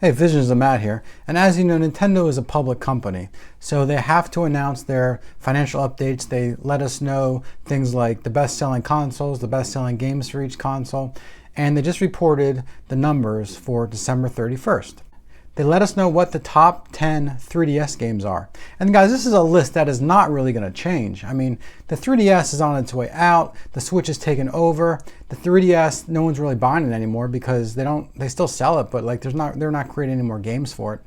Hey, Visions of Matt here. And as you know, Nintendo is a public company, so they have to announce their financial updates. They let us know things like the best-selling consoles, the best-selling games for each console, and they just reported the numbers for December 31st. They let us know what the top 10 3DS games are. And guys, this is a list that is not really going to change. I mean, the 3DS is on its way out. The Switch is taken over. The 3DS, no one's really buying it anymore because they still sell it, but like they're not creating any more games for it.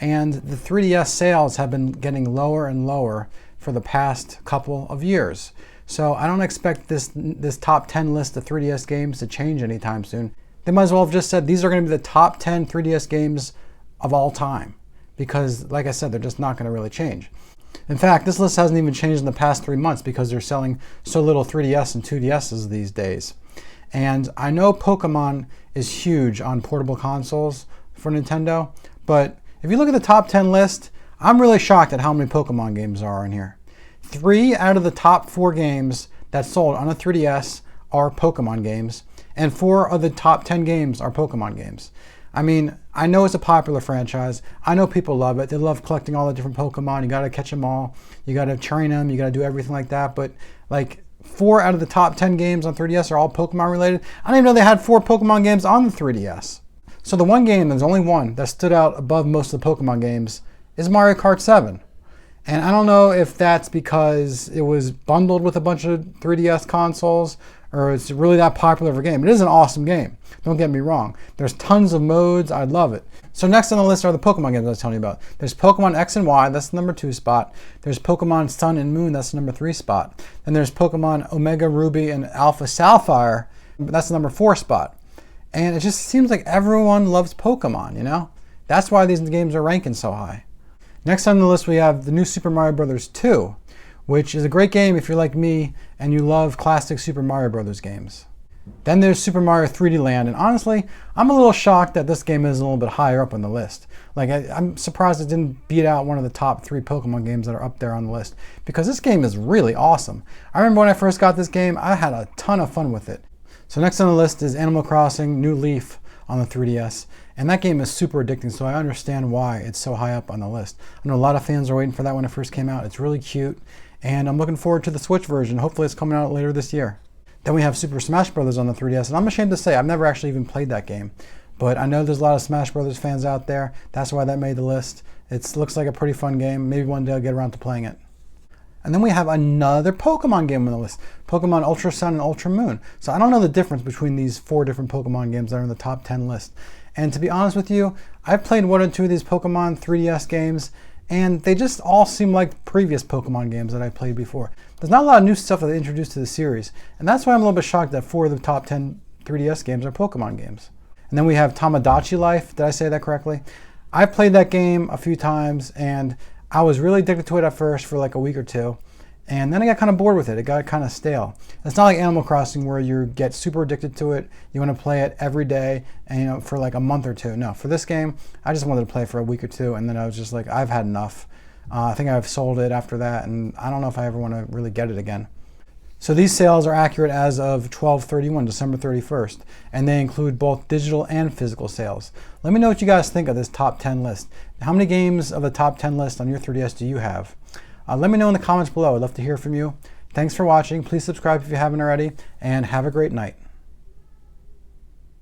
And the 3DS sales have been getting lower and lower for the past couple of years. So I don't expect this top 10 list of 3DS games to change anytime soon. They might as well have just said these are going to be the top 10 3DS games of all time, because like I said, they're just not going to really change. In fact, this list hasn't even changed in the past 3 months because they're selling so little 3DS and 2DSs these days. And I know Pokemon is huge on portable consoles for Nintendo, but if you look at the top 10 list, I'm really shocked at how many Pokemon games are in here. 3 out of the top 4 games that sold on a 3DS are Pokemon games, and 4 of the top 10 games are Pokemon games. I mean, I know it's a popular franchise. I know people love it. They love collecting all the different Pokemon. You gotta catch them all. You gotta train them. You gotta do everything like that. But like 4 out of the top 10 games on 3DS are all Pokemon related. I didn't even know they had 4 Pokemon games on the 3DS. So the one game, there's only one that stood out above most of the Pokemon games is Mario Kart 7. And I don't know if that's because it was bundled with a bunch of 3DS consoles or it's really that popular of a game. It is an awesome game. Don't get me wrong. There's tons of modes. I love it. So next on the list are the Pokemon games I was telling you about. There's Pokemon X and Y. That's the number 2 spot. There's Pokemon Sun and Moon. That's the number 3 spot. Then there's Pokemon Omega Ruby and Alpha Sapphire. That's the number 4 spot. And it just seems like everyone loves Pokemon, you know? That's why these games are ranking so high. Next on the list, we have the new Super Mario Bros. 2, which is a great game if you're like me and you love classic Super Mario Bros. Games. Then there's Super Mario 3D Land, and honestly, I'm a little shocked that this game is a little bit higher up on the list. Like, I'm surprised it didn't beat out one of the top 3 Pokemon games that are up there on the list, because this game is really awesome. I remember when I first got this game, I had a ton of fun with it. So next on the list is Animal Crossing New Leaf on the 3DS. And that game is super addicting, so I understand why it's so high up on the list. I know a lot of fans are waiting for that when it first came out. It's really cute, and I'm looking forward to the Switch version. Hopefully it's coming out later this year. Then we have Super Smash Bros. On the 3DS, and I'm ashamed to say I've never actually even played that game. But I know there's a lot of Smash Bros. Fans out there. That's why that made the list. It looks like a pretty fun game. Maybe one day I'll get around to playing it. And then we have another Pokemon game on the list, Pokemon Ultra Sun and Ultra Moon. So I don't know the difference between these 4 different Pokemon games that are in the top 10 list. And to be honest with you, I've played 1 or 2 of these Pokemon 3DS games, and they just all seem like previous Pokemon games that I've played before. There's not a lot of new stuff that they introduced to the series, and that's why I'm a little bit shocked that 4 of the top 10 3DS games are Pokemon games. And then we have Tamagotchi Life. Did I say that correctly? I played that game a few times, and I was really addicted to it at first for like a week or 2. And then I got kind of bored with it. It got kind of stale. It's not like Animal Crossing where you get super addicted to it. You want to play it every day and for like a month or 2. No, for this game, I just wanted to play for a week or 2, and then I was just like, I've had enough. I think I've sold it after that, and I don't know if I ever want to really get it again. So these sales are accurate as of 12/31, December 31st, and they include both digital and physical sales. Let me know what you guys think of this top 10 list. How many games of the top 10 list on your 3DS do you have? Let me know in the comments below. I'd love to hear from you. Thanks for watching. Please subscribe if you haven't already, and have a great night.